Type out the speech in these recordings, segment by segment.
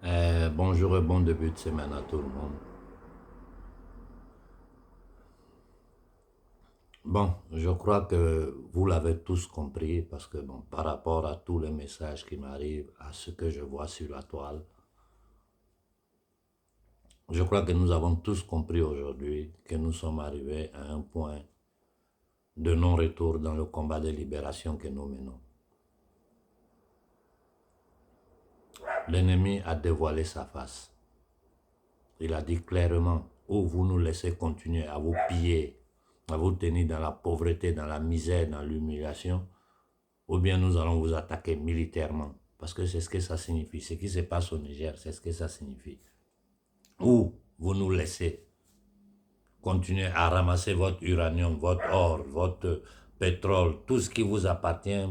Bonjour et bon début de semaine à tout le monde. Bon, je crois que vous l'avez tous compris parce que bon, par rapport à tous les messages qui m'arrivent, à ce que je vois sur la toile, je crois que nous avons tous compris aujourd'hui que nous sommes arrivés à un point de non-retour dans le combat de libération que nous menons. L'ennemi a dévoilé sa face. Il a dit clairement, ou vous nous laissez continuer à vous piller, à vous tenir dans la pauvreté, dans la misère, dans l'humiliation, ou bien nous allons vous attaquer militairement. Parce que c'est ce que ça signifie. Ce qui se passe au Niger, c'est ce que ça signifie. Ou vous nous laissez continuer à ramasser votre uranium, votre or, votre pétrole, tout ce qui vous appartient,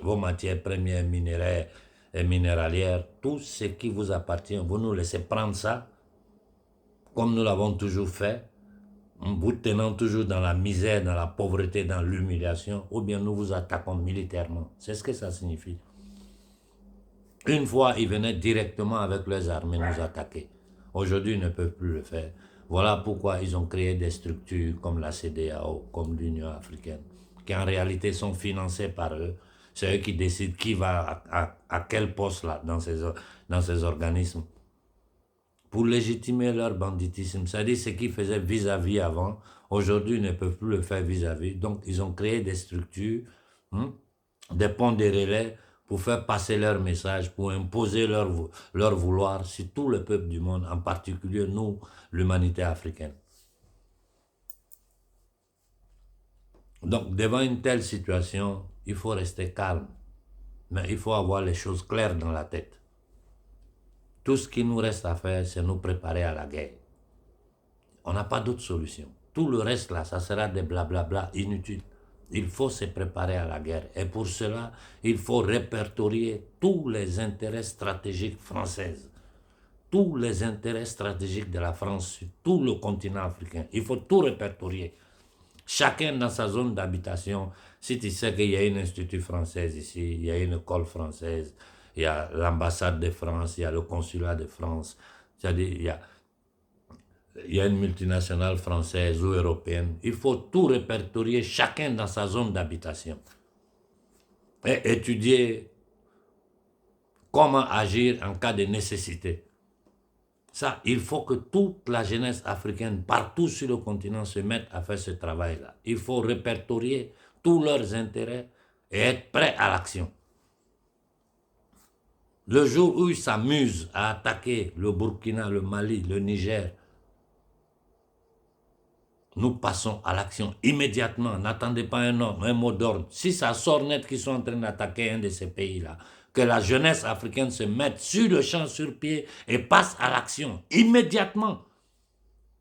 vos matières premières minéraires et minéralières, tout ce qui vous appartient, vous nous laissez prendre ça, comme nous l'avons toujours fait, vous tenant toujours dans la misère, dans la pauvreté, dans l'humiliation, ou bien nous vous attaquons militairement. C'est ce que ça signifie. Une fois, ils venaient directement avec leurs armées nous attaquer. Aujourd'hui, ils ne peuvent plus le faire. Voilà pourquoi ils ont créé des structures comme la CEDEAO, comme l'Union africaine, qui en réalité sont financées par eux. C'est eux qui décident qui va à quel poste là, dans ces organismes. Pour légitimer leur banditisme, c'est-à-dire ce qu'ils faisaient vis-à-vis avant, aujourd'hui, ils ne peuvent plus le faire vis-à-vis. Donc, ils ont créé des structures, hein, des ponts de relais pour faire passer leur message, pour imposer leur vouloir sur tout le peuple du monde, en particulier nous, l'humanité africaine. Donc, devant une telle situation, il faut rester calme, mais il faut avoir les choses claires dans la tête. Tout ce qui nous reste à faire, c'est nous préparer à la guerre. On n'a pas d'autre solution. Tout le reste là, ça sera des blablabla inutiles. Il faut se préparer à la guerre. Et pour cela, il faut répertorier tous les intérêts stratégiques français. Tous les intérêts stratégiques de la France sur tout le continent africain. Il faut tout répertorier. Chacun dans sa zone d'habitation. Si tu sais qu'il y a une institut française ici, il y a une école française, il y a l'ambassade de France, il y a le consulat de France, c'est-à-dire il y a une multinationale française ou européenne. Il faut tout répertorier, chacun dans sa zone d'habitation. Et étudier comment agir en cas de nécessité. Ça, il faut que toute la jeunesse africaine, partout sur le continent, se mette à faire ce travail-là. Il faut répertorier tous leurs intérêts et être prêt à l'action. Le jour où ils s'amusent à attaquer le Burkina, le Mali, le Niger, nous passons à l'action immédiatement. N'attendez pas un ordre, un mot d'ordre. Si ça sort net qu'ils sont en train d'attaquer un de ces pays-là, que la jeunesse africaine se mette sur le champ, sur pied et passe à l'action immédiatement.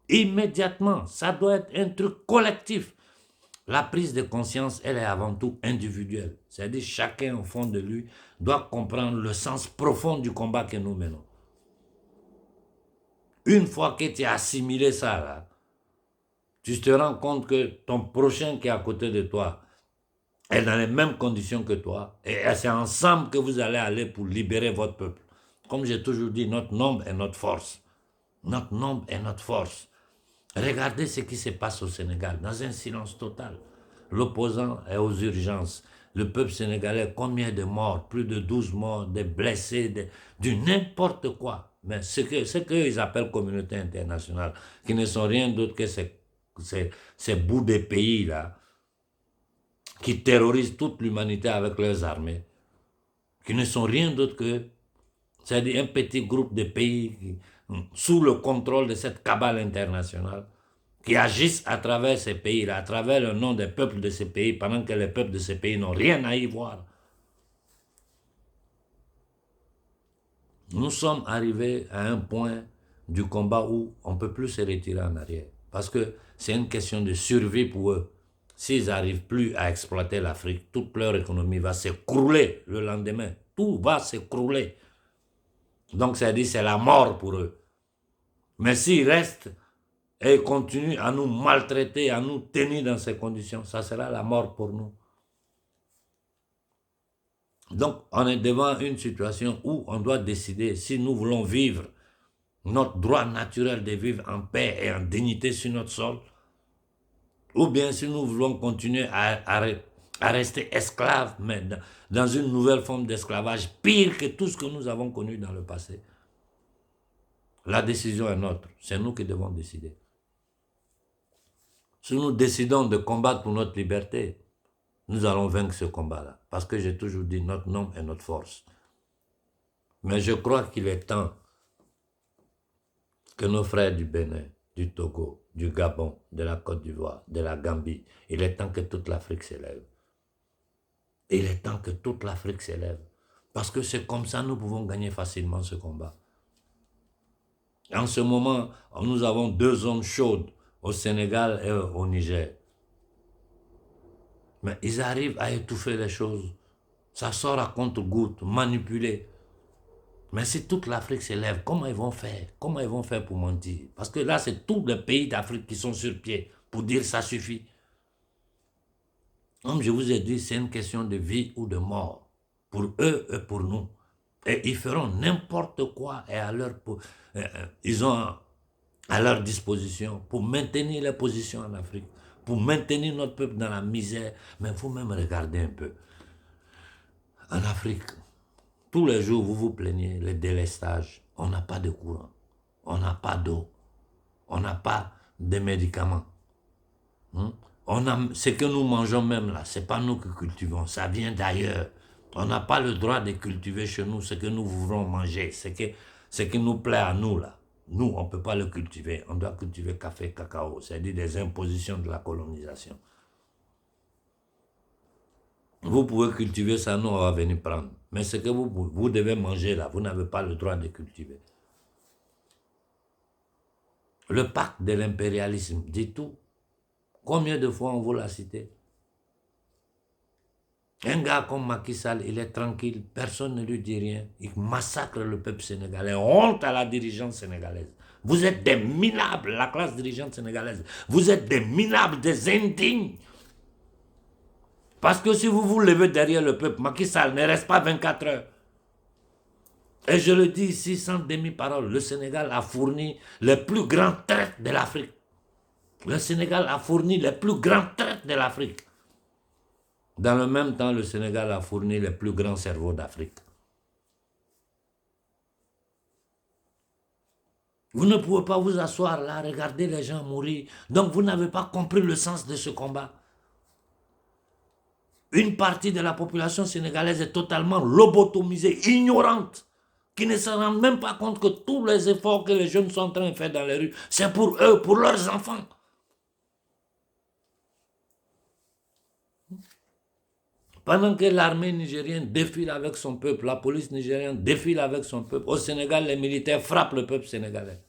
Immédiatement. Ça doit être un truc collectif. La prise de conscience, elle est avant tout individuelle. C'est-à-dire chacun au fond de lui doit comprendre le sens profond du combat que nous menons. Une fois que tu as assimilé ça, là, tu te rends compte que ton prochain qui est à côté de toi est dans les mêmes conditions que toi. Et c'est ensemble que vous allez aller pour libérer votre peuple. Comme j'ai toujours dit, notre nombre est notre force. Notre nombre est notre force. Regardez ce qui se passe au Sénégal, dans un silence total. L'opposant est aux urgences. Le peuple sénégalais, combien de morts? Plus de 12 morts, des blessés, du n'importe quoi. Mais ce qu'ils appellent communauté internationale, qui ne sont rien d'autre que ces bouts de pays-là, qui terrorisent toute l'humanité avec leurs armées, qui ne sont rien d'autre que, c'est-à-dire un petit groupe de pays sous le contrôle de cette cabale internationale, qui agissent à travers ces pays-là, à travers le nom des peuples de ces pays, pendant que les peuples de ces pays n'ont rien à y voir. Nous sommes arrivés à un point du combat où on ne peut plus se retirer en arrière. Parce que c'est une question de survie pour eux. S'ils n'arrivent plus à exploiter l'Afrique, toute leur économie va s'écrouler le lendemain. Tout va s'écrouler. Donc, c'est-à-dire c'est la mort pour eux. Mais s'ils restent et continuent à nous maltraiter, à nous tenir dans ces conditions, ça sera la mort pour nous. Donc, on est devant une situation où on doit décider si nous voulons vivre notre droit naturel de vivre en paix et en dignité sur notre sol, ou bien si nous voulons continuer à rester esclaves, mais dans une nouvelle forme d'esclavage, pire que tout ce que nous avons connu dans le passé. La décision est nôtre, c'est nous qui devons décider. Si nous décidons de combattre pour notre liberté, nous allons vaincre ce combat-là. Parce que j'ai toujours dit, notre nom est notre force. Mais je crois qu'il est temps que nos frères du Bénin, du Togo, du Gabon, de la Côte d'Ivoire, de la Gambie, il est temps que toute l'Afrique s'élève. Il est temps que toute l'Afrique s'élève. Parce que c'est comme ça que nous pouvons gagner facilement ce combat. En ce moment, nous avons deux zones chaudes, au Sénégal et au Niger. Mais ils arrivent à étouffer les choses. Ça sort à compte-gouttes, manipulé. Mais si toute l'Afrique s'élève, comment ils vont faire? Comment ils vont faire pour mentir? Parce que là, c'est tous les pays d'Afrique qui sont sur pied pour dire ça suffit. Comme je vous ai dit, c'est une question de vie ou de mort. Pour eux et pour nous. Et ils feront n'importe quoi et ils ont à leur disposition pour maintenir les positions en Afrique, pour maintenir notre peuple dans la misère. Mais il faut même regarder un peu. En Afrique, tous les jours, vous vous plaignez, le délestage. On n'a pas de courant, on n'a pas d'eau, on n'a pas de médicaments. Ce que nous mangeons même là, ce n'est pas nous qui cultivons, ça vient d'ailleurs. On n'a pas le droit de cultiver chez nous ce que nous voulons manger, ce qui nous plaît à nous là. Nous, on ne peut pas le cultiver, on doit cultiver café, cacao, c'est-à-dire des impositions de la colonisation. Vous pouvez cultiver ça, nous on va venir prendre. Mais ce que vous devez manger là, vous n'avez pas le droit de cultiver. Le pacte de l'impérialisme dit tout. Combien de fois on vous l'a cité? Un gars comme Macky Sall, il est tranquille, personne ne lui dit rien. Il massacre le peuple sénégalais. Honte à la dirigeante sénégalaise. Vous êtes des minables, la classe dirigeante sénégalaise. Vous êtes des minables, des indignes. Parce que si vous vous levez derrière le peuple, Macky Sall ne reste pas 24 heures. Et je le dis ici sans demi-parole, le Sénégal a fourni les plus grands traites de l'Afrique. Le Sénégal a fourni les plus grands traites de l'Afrique. Dans le même temps, le Sénégal a fourni les plus grands cerveaux d'Afrique. Vous ne pouvez pas vous asseoir là, regarder les gens mourir. Donc vous n'avez pas compris le sens de ce combat. Une partie de la population sénégalaise est totalement lobotomisée, ignorante, qui ne se rendent même pas compte que tous les efforts que les jeunes sont en train de faire dans les rues, c'est pour eux, pour leurs enfants. Pendant que l'armée nigérienne défile avec son peuple, la police nigérienne défile avec son peuple, au Sénégal, les militaires frappent le peuple sénégalais.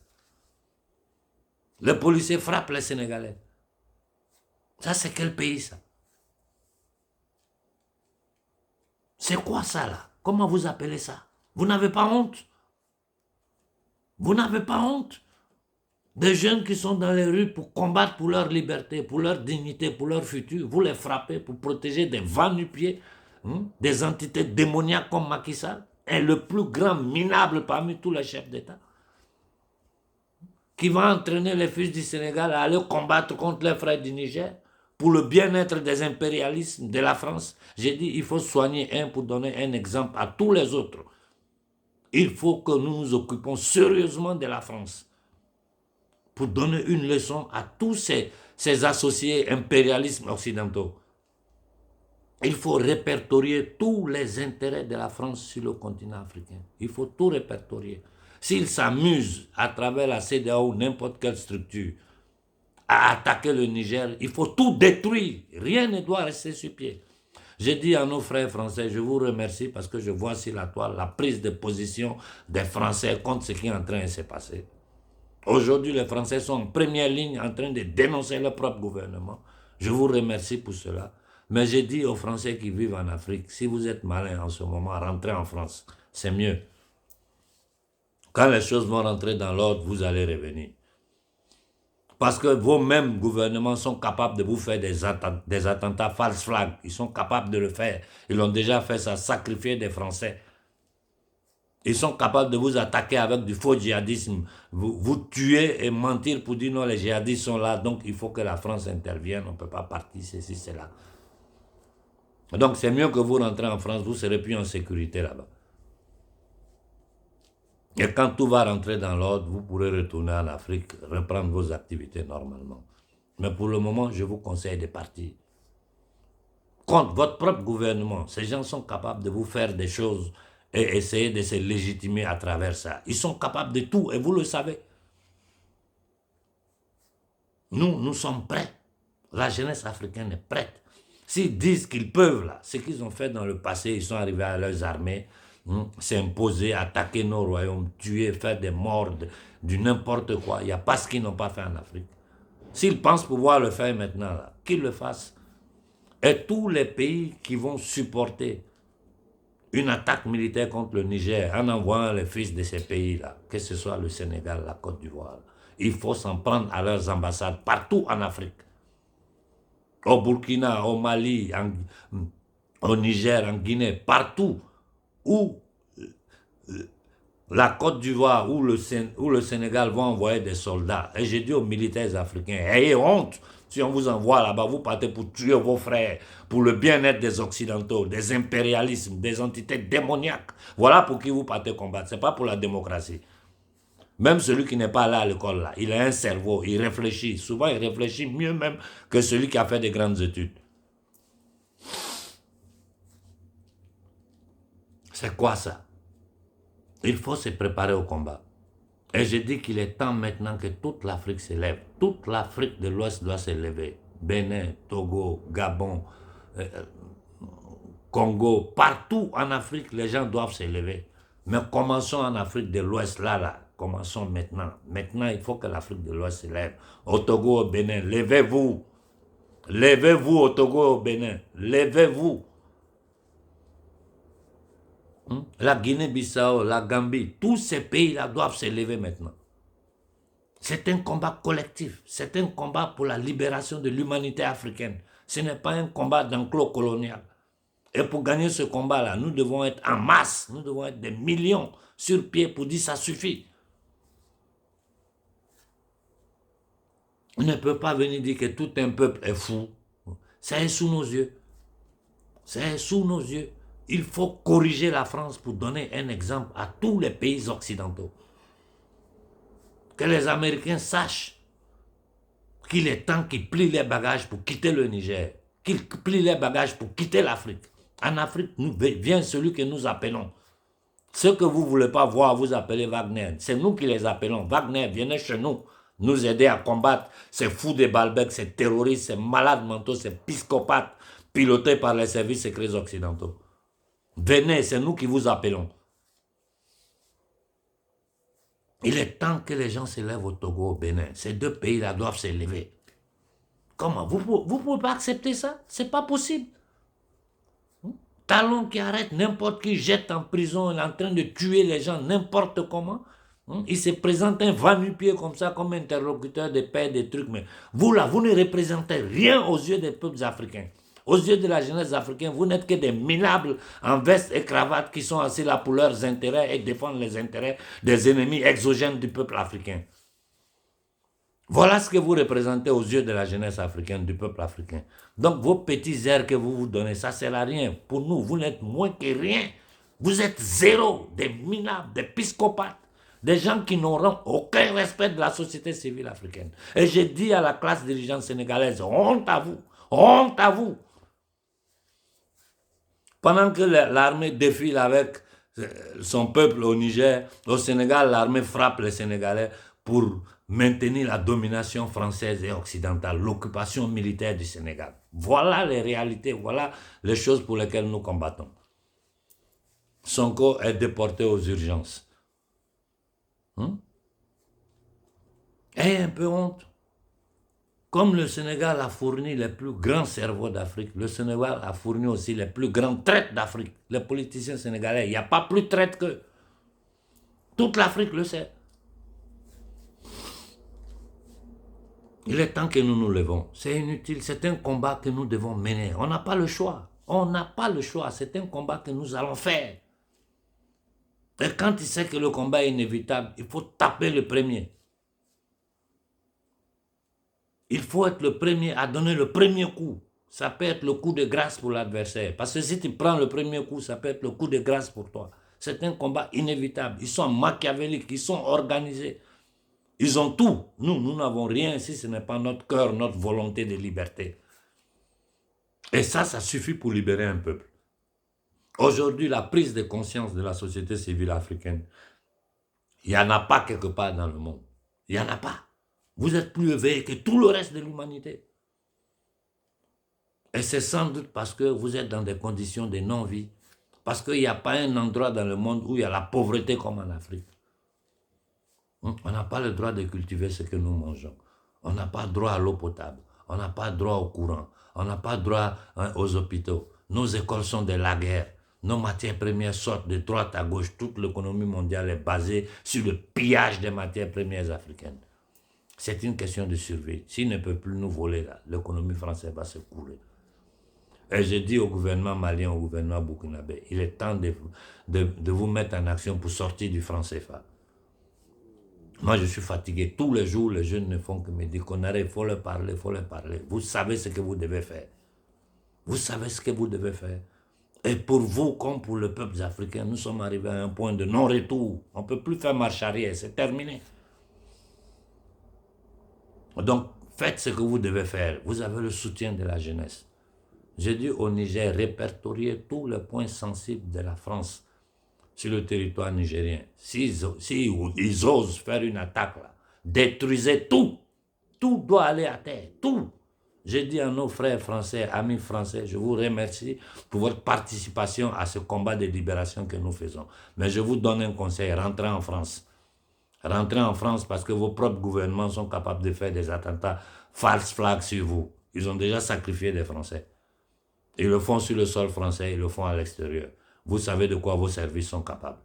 Les policiers frappent les Sénégalais. Ça, c'est quel pays, ça? C'est quoi ça, là? Comment vous appelez ça? Vous n'avez pas honte? Vous n'avez pas honte? Des jeunes qui sont dans les rues pour combattre pour leur liberté, pour leur dignité, pour leur futur, vous les frappez pour protéger des va-nu-pieds, des entités démoniaques comme Macky Sall, est le plus grand minable parmi tous les chefs d'État, qui va entraîner les fils du Sénégal à aller combattre contre les frères du Niger pour le bien-être des impérialismes de la France. J'ai dit, il faut soigner un pour donner un exemple à tous les autres. Il faut que nous nous occupions sérieusement de la France pour donner une leçon à tous ces associés impérialismes occidentaux. Il faut répertorier tous les intérêts de la France sur le continent africain. Il faut tout répertorier. S'ils s'amusent à travers la CEDEAO ou n'importe quelle structure à attaquer le Niger, il faut tout détruire. Rien ne doit rester sur pied. J'ai dit à nos frères français, je vous remercie parce que je vois sur la toile la prise de position des Français contre ce qui est en train de se passer. Aujourd'hui, les Français sont en première ligne en train de dénoncer leur propre gouvernement. Je vous remercie pour cela. Mais j'ai dit aux Français qui vivent en Afrique, si vous êtes malins en ce moment, rentrez en France. C'est mieux. Quand les choses vont rentrer dans l'ordre, vous allez revenir. Parce que vos mêmes gouvernements sont capables de vous faire des attentats false flag. Ils sont capables de le faire. Ils l'ont déjà fait, ça, sacrifier des Français. Ils sont capables de vous attaquer avec du faux djihadisme. Vous tuer et mentir pour dire non, les djihadistes sont là, donc il faut que la France intervienne. On ne peut pas partir, ceci, cela. Donc c'est mieux que vous rentrez en France, vous serez plus en sécurité là-bas. Et quand tout va rentrer dans l'ordre, vous pourrez retourner en Afrique, reprendre vos activités normalement. Mais pour le moment, je vous conseille de partir. Contre votre propre gouvernement, ces gens sont capables de vous faire des choses et essayer de se légitimer à travers ça. Ils sont capables de tout et vous le savez. Nous sommes prêts. La jeunesse africaine est prête. S'ils disent qu'ils peuvent, là, ce qu'ils ont fait dans le passé, ils sont arrivés à leurs armées, s'imposer, attaquer nos royaumes, tuer, faire des morts, du n'importe quoi. Il n'y a pas ce qu'ils n'ont pas fait en Afrique. S'ils pensent pouvoir le faire maintenant, là, qu'ils le fassent. Et tous les pays qui vont supporter une attaque militaire contre le Niger en envoyant les fils de ces pays-là, que ce soit le Sénégal, la Côte d'Ivoire, il faut s'en prendre à leurs ambassades partout en Afrique. Au Burkina, au Mali, au Niger, en Guinée, partout où la Côte d'Ivoire ou le Sénégal vont envoyer des soldats. Et j'ai dit aux militaires africains, ayez honte si on vous envoie là-bas, vous partez pour tuer vos frères, pour le bien-être des Occidentaux, des impérialismes, des entités démoniaques. Voilà pour qui vous partez combattre, ce n'est pas pour la démocratie. Même celui qui n'est pas là à l'école, là, il a un cerveau, il réfléchit. Souvent, il réfléchit mieux même que celui qui a fait des grandes études. C'est quoi ça? Il faut se préparer au combat. Et je dis qu'il est temps maintenant que toute l'Afrique s'élève. Toute l'Afrique de l'Ouest doit s'élever. Bénin, Togo, Gabon, Congo, partout en Afrique, les gens doivent s'élever. Mais commençons en Afrique de l'Ouest, là. Commençons maintenant. Maintenant, il faut que l'Afrique de l'Ouest s'élève. Au Togo, au Bénin, levez-vous. Levez-vous au Togo, au Bénin. Levez-vous. La Guinée-Bissau, la Gambie, tous ces pays-là doivent se lever maintenant. C'est un combat collectif. C'est un combat pour la libération de l'humanité africaine. Ce n'est pas un combat d'enclos colonial. Et pour gagner ce combat-là, nous devons être en masse. Nous devons être des millions sur pied pour dire ça suffit. On ne peut pas venir dire que tout un peuple est fou. C'est sous nos yeux. C'est sous nos yeux. Il faut corriger la France pour donner un exemple à tous les pays occidentaux. Que les Américains sachent qu'il est temps qu'ils plient les bagages pour quitter le Niger, qu'ils plient les bagages pour quitter l'Afrique. En Afrique, vient celui que nous appelons. Ce que vous ne voulez pas voir, vous appelez Wagner. C'est nous qui les appelons. Wagner, venez chez nous, nous aider à combattre ces fous de Balbec, ces terroristes, ces malades mentaux, ces psychopathes pilotés par les services secrets occidentaux. Venez, c'est nous qui vous appelons. Il est temps que les gens s'élèvent au Togo, au Bénin. Ces deux pays-là doivent s'élever. Comment? Vous ne pouvez pas accepter ça? Ce n'est pas possible. Talon qui arrête n'importe qui, jette en prison, il est en train de tuer les gens n'importe comment. Il se présente un va-nu-pied comme ça, comme interlocuteur de paix, des trucs. Mais vous là, vous ne représentez rien aux yeux des peuples africains. Aux yeux de la jeunesse africaine, vous n'êtes que des minables en veste et cravate qui sont assis là pour leurs intérêts et défendent les intérêts des ennemis exogènes du peuple africain. Voilà ce que vous représentez aux yeux de la jeunesse africaine, du peuple africain. Donc vos petits airs que vous vous donnez, ça ne sert à rien. Pour nous, vous n'êtes moins que rien. Vous êtes zéro, des minables, des psychopathes, des gens qui n'auront aucun respect de la société civile africaine. Et j'ai dit à la classe dirigeante sénégalaise, honte à vous, honte à vous. Pendant que l'armée défile avec son peuple au Niger, au Sénégal, l'armée frappe les Sénégalais pour maintenir la domination française et occidentale, l'occupation militaire du Sénégal. Voilà les réalités, voilà les choses pour lesquelles nous combattons. Sonko est déporté aux urgences. Ayez un peu honte. Comme le Sénégal a fourni les plus grands cerveaux d'Afrique, le Sénégal a fourni aussi les plus grands traites d'Afrique. Les politiciens sénégalais, il n'y a pas plus traite qu'eux. Toute l'Afrique le sait. Il est temps que nous nous levons. C'est inutile, c'est un combat que nous devons mener. On n'a pas le choix. On n'a pas le choix. C'est un combat que nous allons faire. Et quand il sait que le combat est inévitable, il faut taper le premier. Il faut être le premier à donner le premier coup. Ça peut être le coup de grâce pour l'adversaire. Parce que si tu prends le premier coup, ça peut être le coup de grâce pour toi. C'est un combat inévitable. Ils sont machiavéliques, ils sont organisés. Ils ont tout. Nous n'avons rien si ce n'est pas notre cœur, notre volonté de liberté. Et ça suffit pour libérer un peuple. Aujourd'hui, la prise de conscience de la société civile africaine, il n'y en a pas quelque part dans le monde. Il n'y en a pas. Vous êtes plus éveillés que tout le reste de l'humanité. Et c'est sans doute parce que vous êtes dans des conditions de non-vie. Parce qu'il n'y a pas un endroit dans le monde où il y a la pauvreté comme en Afrique. On n'a pas le droit de cultiver ce que nous mangeons. On n'a pas droit à l'eau potable. On n'a pas droit au courant. On n'a pas droit aux hôpitaux. Nos écoles sont de la guerre. Nos matières premières sortent de droite à gauche. Toute l'économie mondiale est basée sur le pillage des matières premières africaines. C'est une question de survie. S'ils ne peuvent plus nous voler, l'économie française va se couler. Et je dis au gouvernement malien, au gouvernement burkinabé, il est temps de vous mettre en action pour sortir du franc CFA. Moi, je suis fatigué. Tous les jours, les jeunes ne font que me dire qu'on arrête, il faut leur parler, il faut leur parler. Vous savez ce que vous devez faire. Vous savez ce que vous devez faire. Et pour vous, comme pour les peuples africains, nous sommes arrivés à un point de non-retour. On ne peut plus faire marche arrière, c'est terminé. Donc, faites ce que vous devez faire. Vous avez le soutien de la jeunesse. J'ai dit au Niger, répertorier tous les points sensibles de la France sur le territoire nigérien. S'ils osent faire une attaque, là, détruisez tout. Tout doit aller à terre, tout. J'ai dit à nos frères français, amis français, je vous remercie pour votre participation à ce combat de libération que nous faisons. Mais je vous donne un conseil, rentrez en France. Rentrez en France parce que vos propres gouvernements sont capables de faire des attentats false flag sur vous. Ils ont déjà sacrifié des Français. Ils le font sur le sol français, ils le font à l'extérieur. Vous savez de quoi vos services sont capables.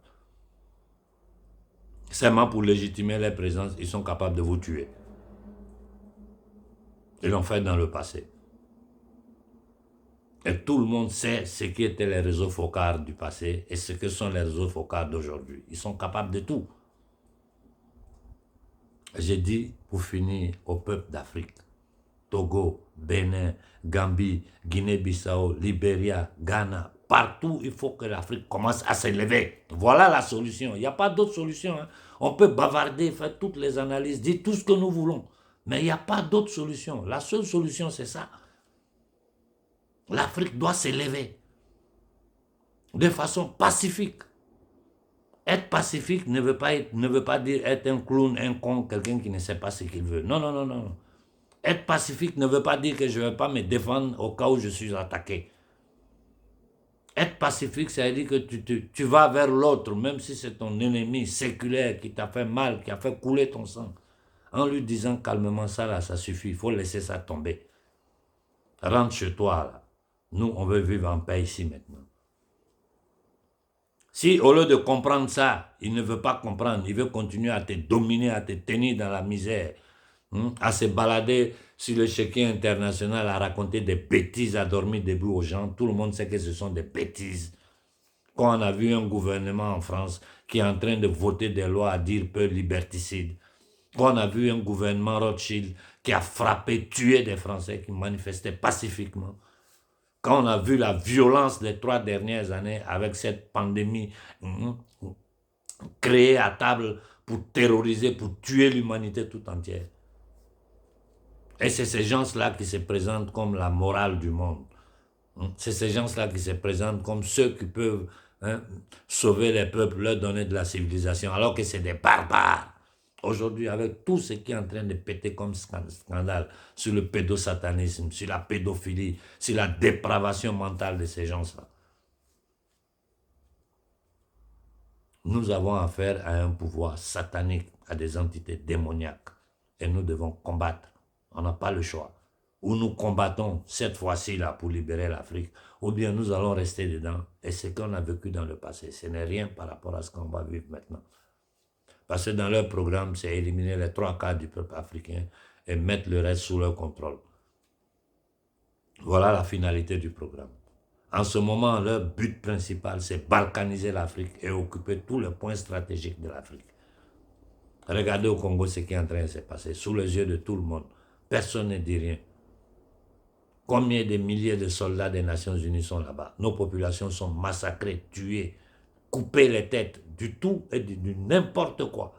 Seulement pour légitimer leur présence, ils sont capables de vous tuer. Ils l'ont fait dans le passé. Et tout le monde sait ce qui étaient les réseaux focards du passé et ce que sont les réseaux focards d'aujourd'hui. Ils sont capables de tout. J'ai dit, pour finir, au peuple d'Afrique, Togo, Bénin, Gambie, Guinée-Bissau, Libéria, Ghana, partout, il faut que l'Afrique commence à s'élever. Voilà la solution. Il n'y a pas d'autre solution. Hein. On peut bavarder, faire toutes les analyses, dire tout ce que nous voulons. Mais il n'y a pas d'autre solution. La seule solution, c'est ça. L'Afrique doit s'élever de façon pacifique. Être pacifique ne veut pas dire être un clown, un con, quelqu'un qui ne sait pas ce qu'il veut. Non, non, non, non. Être pacifique ne veut pas dire que je ne vais pas me défendre au cas où je suis attaqué. Être pacifique, ça veut dire que tu vas vers l'autre, même si c'est ton ennemi séculaire qui t'a fait mal, qui a fait couler ton sang. En lui disant calmement, ça là, ça suffit, il faut laisser ça tomber. Rentre chez toi là. Nous, on veut vivre en paix ici maintenant. Si au lieu de comprendre ça, il ne veut pas comprendre, il veut continuer à te dominer, à te tenir dans la misère, à se balader sur le chéquier international, à raconter des bêtises, à dormir debout aux gens, tout le monde sait que ce sont des bêtises. Quand on a vu un gouvernement en France qui est en train de voter des lois à dire peu liberticide, quand on a vu un gouvernement Rothschild qui a frappé, tué des Français qui manifestaient pacifiquement, quand on a vu la violence des 3 dernières années avec cette pandémie créée à table pour terroriser, pour tuer l'humanité tout entière. Et c'est ces gens-là qui se présentent comme la morale du monde. C'est ces gens-là qui se présentent comme ceux qui peuvent sauver les peuples, leur donner de la civilisation, alors que c'est des barbares. Aujourd'hui, avec tout ce qui est en train de péter comme scandale sur le pédosatanisme, sur la pédophilie, sur la dépravation mentale de ces gens-là, nous avons affaire à un pouvoir satanique, à des entités démoniaques. Et nous devons combattre. On n'a pas le choix. Ou nous combattons cette fois-ci là pour libérer l'Afrique, ou bien nous allons rester dedans. Et ce qu'on a vécu dans le passé, ce n'est rien par rapport à ce qu'on va vivre maintenant. Parce que dans leur programme, c'est éliminer les 3 quarts du peuple africain et mettre le reste sous leur contrôle. Voilà la finalité du programme. En ce moment, leur but principal, c'est balkaniser l'Afrique et occuper tous les points stratégiques de l'Afrique. Regardez au Congo ce qui est en train de se passer, sous les yeux de tout le monde. Personne ne dit rien. Combien de milliers de soldats des Nations Unies sont là-bas? Nos populations sont massacrées, tuées, coupées les têtes, du tout et du n'importe quoi.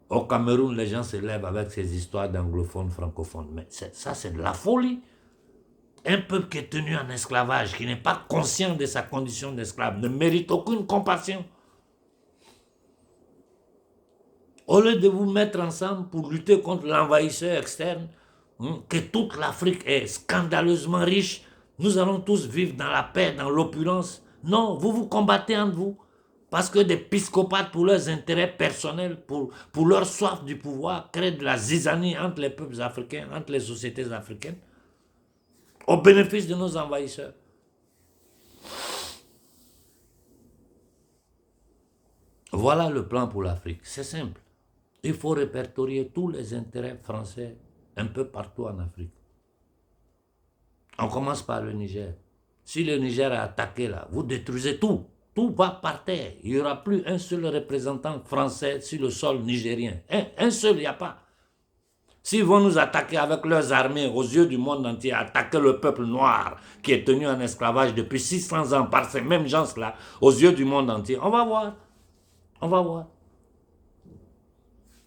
Au Cameroun, les gens se lèvent avec ces histoires d'anglophones, francophones. Mais ça, c'est de la folie. Un peuple qui est tenu en esclavage, qui n'est pas conscient de sa condition d'esclave, ne mérite aucune compassion. Au lieu de vous mettre ensemble pour lutter contre l'envahisseur externe, que toute l'Afrique est scandaleusement riche, nous allons tous vivre dans la paix, dans l'opulence. Non, vous vous combattez entre vous. Parce que des psychopathes, pour leurs intérêts personnels, pour leur soif du pouvoir, créent de la zizanie entre les peuples africains, entre les sociétés africaines, au bénéfice de nos envahisseurs. Voilà le plan pour l'Afrique. C'est simple. Il faut répertorier tous les intérêts français un peu partout en Afrique. On commence par le Niger. Si le Niger est attaqué là, vous détruisez tout. Tout va par terre. Il n'y aura plus un seul représentant français sur le sol nigérien. Un seul, il n'y a pas. S'ils vont nous attaquer avec leurs armées aux yeux du monde entier, attaquer le peuple noir qui est tenu en esclavage depuis 600 ans par ces mêmes gens-là, aux yeux du monde entier, on va voir. On va voir.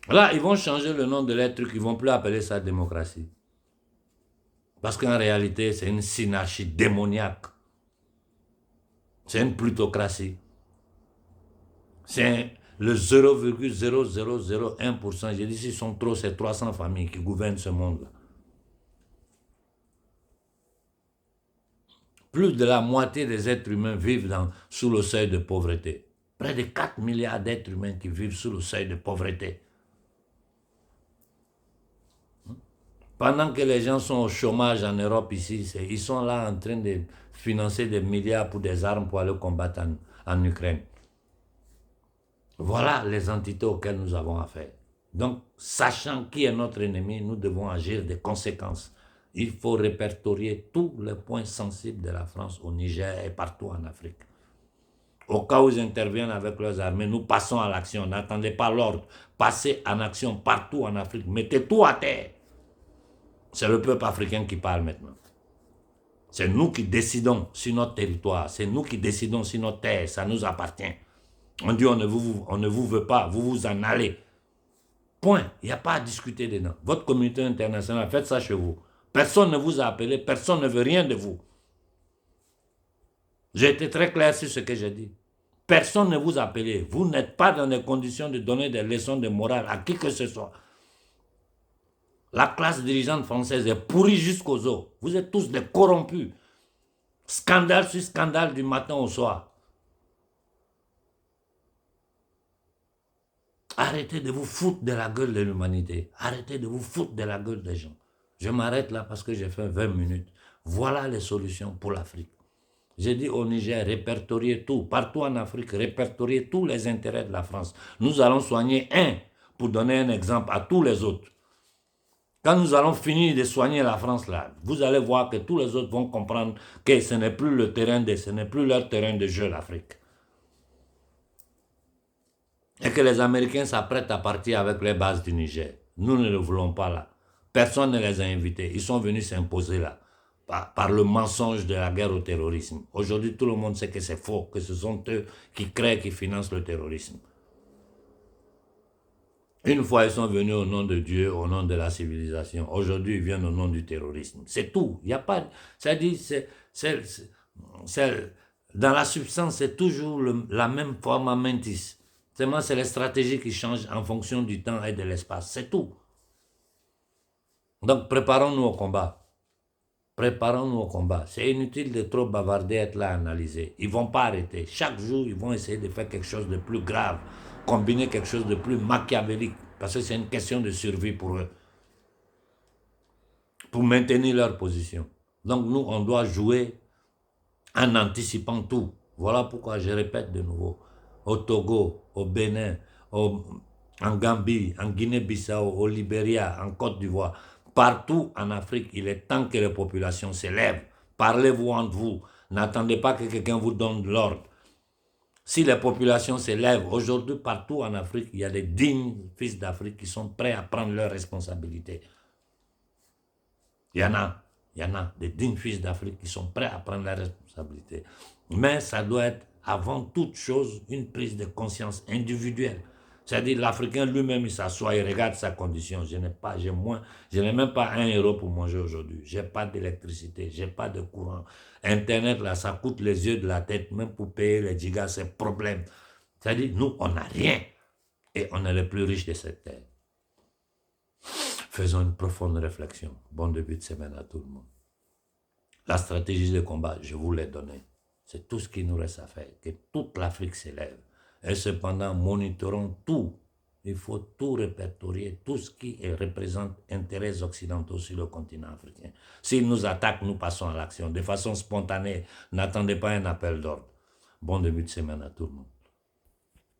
Là, ils vont changer le nom de leur truc, ils ne vont plus appeler ça démocratie. Parce qu'en réalité, c'est une synarchie démoniaque. C'est une plutocratie. C'est le 0,0001%. J'ai dit, s'ils sont trop, c'est 300 familles qui gouvernent ce monde-là. Plus de la moitié des êtres humains vivent sous le seuil de pauvreté. Près de 4 milliards d'êtres humains qui vivent sous le seuil de pauvreté. Pendant que les gens sont au chômage en Europe ici, ils sont là en train de financer des milliards pour des armes pour aller combattre en Ukraine. Voilà les entités auxquelles nous avons affaire. Donc, sachant qui est notre ennemi, nous devons agir des conséquences. Il faut répertorier tous les points sensibles de la France au Niger et partout en Afrique. Au cas où ils interviennent avec leurs armées, nous passons à l'action. N'attendez pas l'ordre. Passez en action partout en Afrique. Mettez tout à terre. C'est le peuple africain qui parle maintenant. C'est nous qui décidons sur notre territoire. C'est nous qui décidons sur notre terre. Ça nous appartient. On dit on ne vous veut pas. Vous vous en allez. Point. Il n'y a pas à discuter dedans. Votre communauté internationale, faites ça chez vous. Personne ne vous a appelé. Personne ne veut rien de vous. J'ai été très clair sur ce que j'ai dit. Personne ne vous a appelé. Vous n'êtes pas dans les conditions de donner des leçons de morale à qui que ce soit. La classe dirigeante française est pourrie jusqu'aux os. Vous êtes tous des corrompus. Scandale sur scandale du matin au soir. Arrêtez de vous foutre de la gueule de l'humanité. Arrêtez de vous foutre de la gueule des gens. Je m'arrête là parce que j'ai fait 20 minutes. Voilà les solutions pour l'Afrique. J'ai dit au Niger, répertorier tout. Partout en Afrique, répertorier tous les intérêts de la France. Nous allons soigner un pour donner un exemple à tous les autres. Quand nous allons finir de soigner la France là, vous allez voir que tous les autres vont comprendre que ce n'est plus le terrain ce n'est plus leur terrain de jeu, l'Afrique. Et que les Américains s'apprêtent à partir avec les bases du Niger. Nous ne le voulons pas là. Personne ne les a invités. Ils sont venus s'imposer là. Par le mensonge de la guerre au terrorisme. Aujourd'hui, tout le monde sait que c'est faux, que ce sont eux qui créent, qui financent le terrorisme. Une fois, ils sont venus au nom de Dieu, au nom de la civilisation. Aujourd'hui, ils viennent au nom du terrorisme. C'est tout. Il n'y a pas... C'est-à-dire, dans la substance, c'est toujours la même forma mentis. Seulement, c'est les stratégies qui changent en fonction du temps et de l'espace. C'est tout. Donc, préparons-nous au combat. Préparons-nous au combat. C'est inutile de trop bavarder, être là, analyser. Ils ne vont pas arrêter. Chaque jour, ils vont essayer de faire quelque chose de plus grave. Combiner quelque chose de plus machiavélique. Parce que c'est une question de survie pour eux. Pour maintenir leur position. Donc, nous, on doit jouer en anticipant tout. Voilà pourquoi je répète de nouveau. Au Togo, au Bénin, en Gambie, en Guinée-Bissau, au Libéria, en Côte d'Ivoire, partout en Afrique, il est temps que les populations s'élèvent. Parlez-vous entre vous. N'attendez pas que quelqu'un vous donne l'ordre. Si les populations s'élèvent, aujourd'hui, partout en Afrique, il y a des dignes fils d'Afrique qui sont prêts à prendre leurs responsabilités. Il y en a des dignes fils d'Afrique qui sont prêts à prendre leurs responsabilités. Mais ça doit être, avant toute chose, une prise de conscience individuelle. C'est-à-dire, l'Africain lui-même, il s'assoit, il regarde sa condition. Je n'ai même pas 1 € pour manger aujourd'hui. Je n'ai pas d'électricité, je n'ai pas de courant. Internet, là, ça coûte les yeux de la tête, même pour payer les gigas, c'est problème. C'est-à-dire, nous, on n'a rien. Et on est les plus riches de cette terre. Faisons une profonde réflexion. Bon début de semaine à tout le monde. La stratégie de combat, je vous l'ai donnée. C'est tout ce qu'il nous reste à faire. Que toute l'Afrique s'élève. Et cependant, monitorons tout. Il faut tout répertorier, tout ce qui représente intérêts occidentaux sur le continent africain. S'ils nous attaquent, nous passons à l'action. De façon spontanée, n'attendez pas un appel d'ordre. Bon début de semaine à tout le monde.